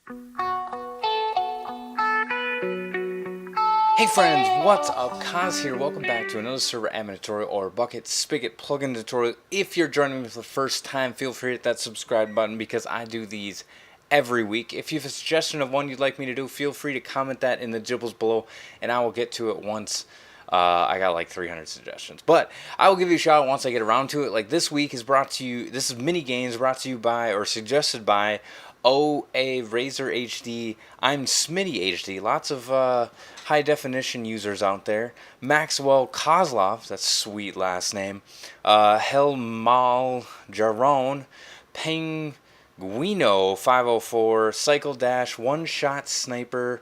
Hey friends, what's up? Kaz here. Welcome back to another server admin tutorial or bucket spigot plugin tutorial. If you're joining me for the first time, feel free to hit that subscribe button because I do these every week. If you have a suggestion of one you'd like me to do, feel free to comment that in the gibbles below and I will get to it once. I got like 300 suggestions, but I will give you a shout out once I get around to it. Like this week is brought to you, this is MiniGames brought to you by or suggested by OA Razor HD. I'm Smitty HD. Lots of high definition users out there. Maxwell Kozlov, that's a sweet last name. Helmal Jaron, Penguino 504, Cycle Dash, One Shot Sniper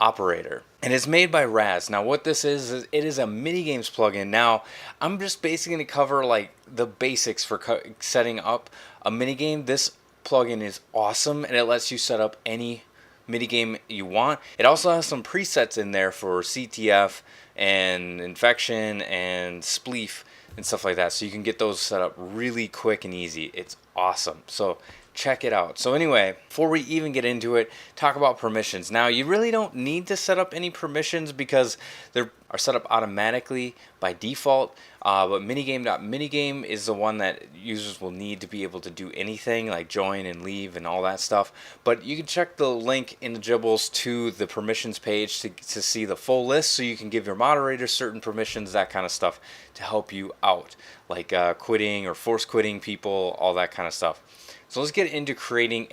Operator. And it's made by Raz. Now what this is it is a minigames plugin. Now I'm just basically going to cover like the basics for setting up a minigame. This plugin is awesome and it lets you set up any minigame you want. It also has some presets in there for CTF and infection and spleef and stuff like that, so you can get those set up really quick and easy. It's awesome, so check it out. So anyway, before we even get into it, talk about permissions. Now you really don't need to set up any permissions because they are set up automatically by default, but minigame.minigame is the one that users will need to be able to do anything like join and leave and all that stuff. But you can check the link in the gibbles to the permissions page to see the full list, so you can give your moderators certain permissions, that kind of stuff, to help you out, like quitting or force quitting people, all that kind of stuff. So let's get into creating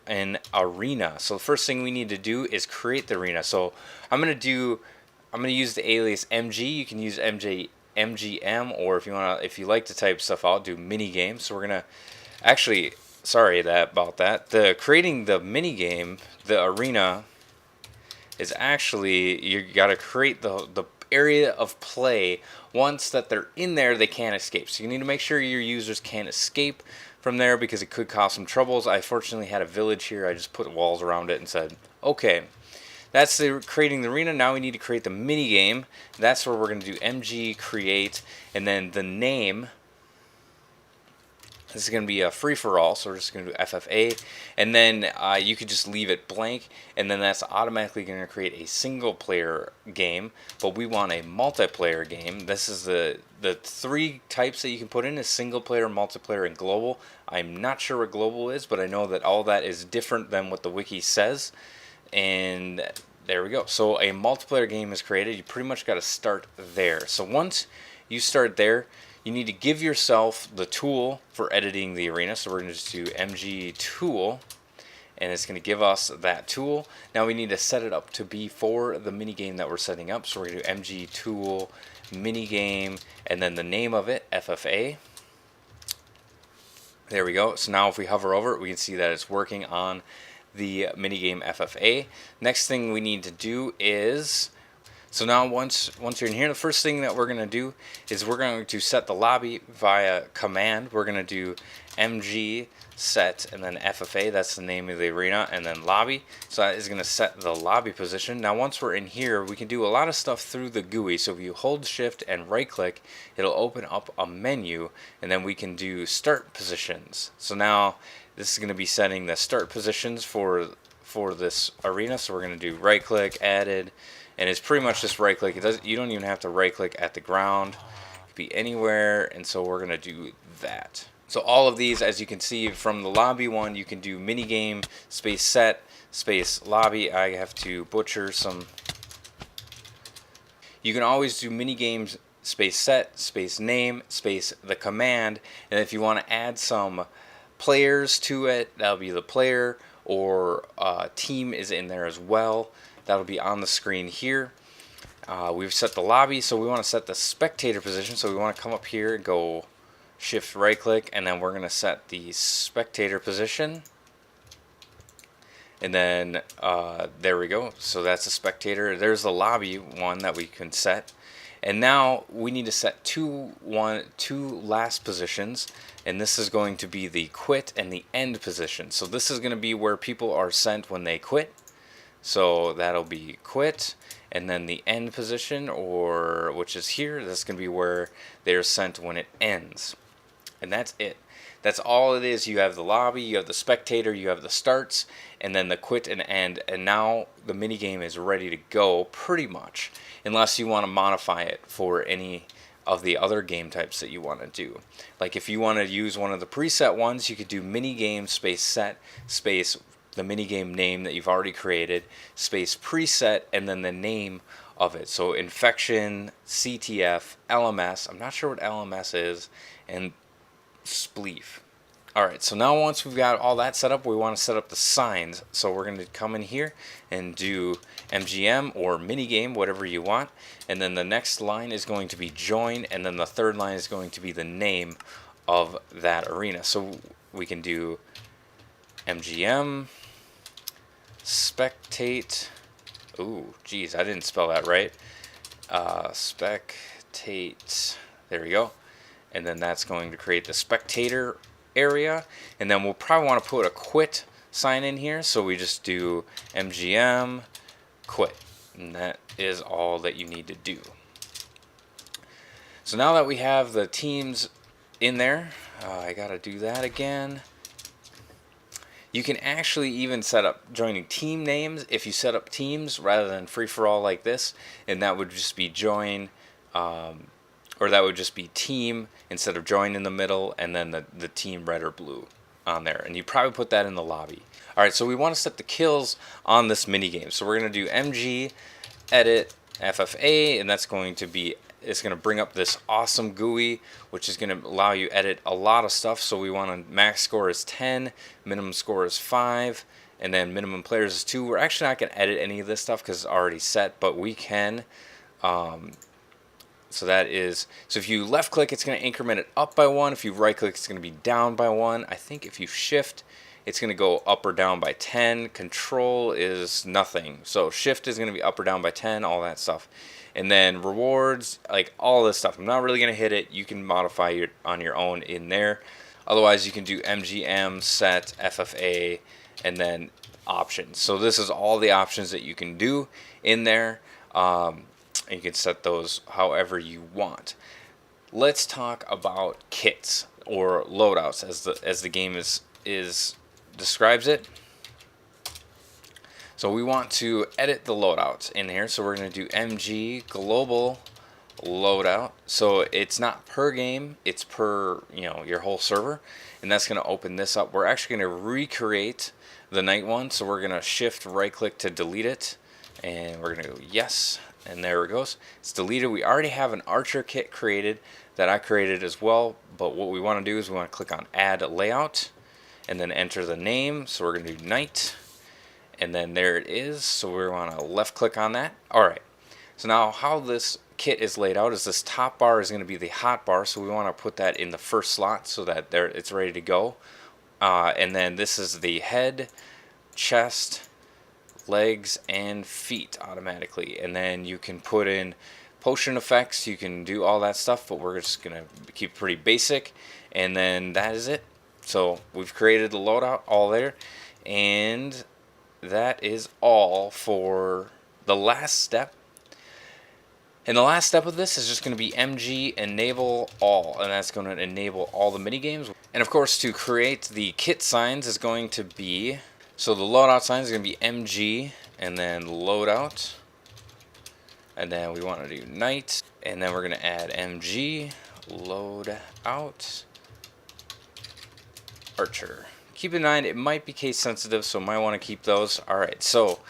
an arena. So the first thing we need to do is create the arena. So I'm gonna use the alias MG. You can use MGM, or if you like to type stuff out, do minigame. So we're gonna actually, sorry about that. The creating the minigame, the arena, is actually you gotta create the area of play. Once that they're in there, they can't escape. So you need to make sure your users can't escape from there because it could cause some troubles. I fortunately had a village here. I just put walls around it and said, okay, that's creating the arena. Now we need to create the mini game. That's where we're going to do mg create, and then the name. This is going to be a free-for-all, so we're just going to do FFA, and then you could just leave it blank, and then that's automatically going to create a single-player game, but we want a multiplayer game. This is the three types that you can put in is single-player, multiplayer, and global. I'm not sure what global is, but I know that all that is different than what the wiki says, and there we go. So a multiplayer game is created. You pretty much got to start there. So once you start there, you need to give yourself the tool for editing the arena. So we're going to just do mg tool, and it's going to give us that tool. Now we need to set it up to be for the minigame that we're setting up. So we're going to do mg tool minigame, and then the name of it, FFA. There we go. So now if we hover over it, we can see that it's working on the minigame FFA. Next thing we need to do is, so now once you're in here, the first thing that we're going to do is we're going to set the lobby via command. We're going to do mg set and then FFA, that's the name of the arena, and then lobby. So that is going to set the lobby position. Now once we're in here, we can do a lot of stuff through the GUI. So if you hold shift and right click, it'll open up a menu, and then we can do start positions. So now this is going to be setting the start positions for this arena. So we're going to do right click, added, and it's pretty much just right click. You don't even have to right click at the ground. It could be anywhere, and so we're going to do that. So all of these, as you can see from the lobby one, you can do minigame space set space lobby. I have to butcher some. You can always do minigames space set space name space the command, and if you want to add some players to it, that'll be the player, or team is in there as well. That'll be on the screen here. We've set the lobby, so we want to set the spectator position. So we want to come up here and go shift right click, and then we're going to set the spectator position. And then there we go. So that's a spectator. There's the lobby one that we can set. And now we need to set two last positions, and this is going to be the quit and the end position. So this is going to be where people are sent when they quit. So that'll be quit, and then the end position, which is here, that's going to be where they're sent when it ends. And that's it. That's all it is. You have the lobby, you have the spectator, you have the starts, and then the quit and end. And now the minigame is ready to go pretty much, unless you want to modify it for any of the other game types that you want to do. Like if you want to use one of the preset ones, you could do minigame space set space the minigame name that you've already created space preset and then the name of it. So infection, CTF, LMS, I'm not sure what LMS is, and spleef. Alright, so now once we've got all that set up, we want to set up the signs. So we're going to come in here and do MGM or minigame, whatever you want. And then the next line is going to be join, and then the third line is going to be the name of that arena. So we can do MGM, spectate, ooh, geez, I didn't spell that right. Spectate, there we go. And then that's going to create the spectator area, and then we'll probably want to put a quit sign in here, so we just do MGM quit, and that is all that you need to do. So now that we have the teams in there, I gotta do that again. You can actually even set up joining team names if you set up teams rather than free-for-all like this, and that would just be join, or that would just be team instead of join in the middle, and then the team red or blue on there. And you probably put that in the lobby. Alright, so we want to set the kills on this minigame. So we're going to do MG edit FFA, and that's going to be, it's going to bring up this awesome GUI, which is going to allow you edit a lot of stuff. So we want to max score is 10, minimum score is 5, and then minimum players is 2. We're actually not going to edit any of this stuff because it's already set, but we can. So that is, so if you left click, it's going to increment it up by 1. If you right click, it's going to be down by 1. I think if you shift, it's going to go up or down by 10. Control is nothing. So shift is going to be up or down by 10, all that stuff. And then rewards, like all this stuff. I'm not really going to hit it. You can modify it on your own in there. Otherwise, you can do MGM, set, FFA, and then options. So this is all the options that you can do in there. And you can set those however you want. Let's talk about kits or loadouts as the game describes it. So we want to edit the loadouts in here. So we're going to do MG global loadout. So it's not per game, it's per your whole server, and that's going to open this up. We're actually going to recreate the night one. So we're going to shift right click to delete it, and we're going to go yes. And there it goes. It's deleted. We already have an Archer kit created that I created as well. But what we want to do is we want to click on Add Layout and then enter the name. So we're going to do Night. And then there it is. So we want to left click on that. Alright. So now how this kit is laid out is this top bar is going to be the hot bar. So we want to put that in the first slot so that it's ready to go. And then this is the head, chest, legs, and feet automatically, and then you can put in potion effects, you can do all that stuff, but we're just gonna keep it pretty basic, and then that is it. So we've created the loadout all there, and that is all for the last step. And the last step of this is just going to be MG enable all, and that's going to enable all the minigames. And of course, to create the kit signs is going to be, so the loadout sign is going to be MG and then loadout, and then we want to do night, and then we're going to add MG loadout Archer. Keep in mind it might be case sensitive, so might want to keep those. Alright, so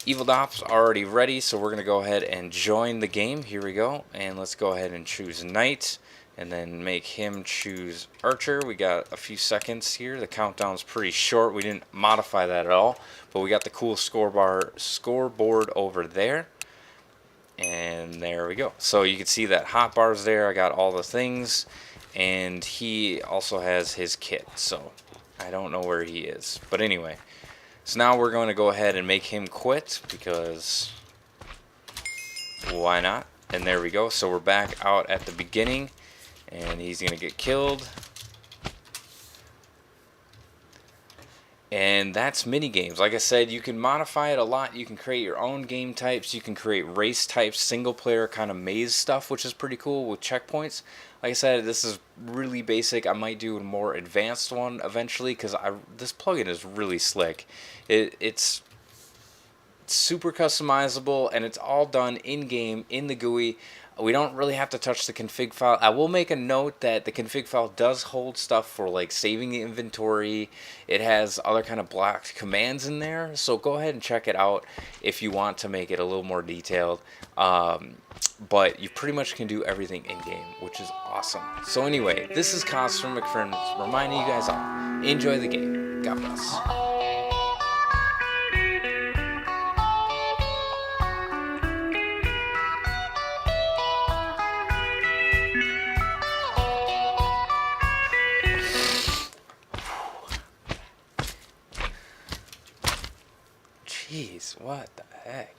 Evil Dop's already ready, so we're going to go ahead and join the game. Here we go, and let's go ahead and choose Knight, and then make him choose Archer. We got a few seconds here. The countdown's pretty short. We didn't modify that at all, but we got the cool scoreboard over there, and there we go. So you can see that hotbar's there. I got all the things, and he also has his kit, so I don't know where he is, but anyway. So now we're going to go ahead and make him quit, because why not? And there we go. So we're back out at the beginning, and he's going to get killed. And that's MiniGames. Like I said, you can modify it a lot. You can create your own game types. You can create race types, single player kind of maze stuff, which is pretty cool with checkpoints. Like I said, this is really basic. I might do a more advanced one eventually because this plugin is really slick. It's super customizable, and it's all done in-game, in the GUI. We don't really have to touch the config file. I will make a note that the config file does hold stuff for like saving the inventory. It has other kind of blocked commands in there, so go ahead and check it out if you want to make it a little more detailed. But you pretty much can do everything in-game, which is awesome. So anyway, this is Cos from McFriends, reminding you guys all, enjoy the game. God bless. Jeez, what the heck?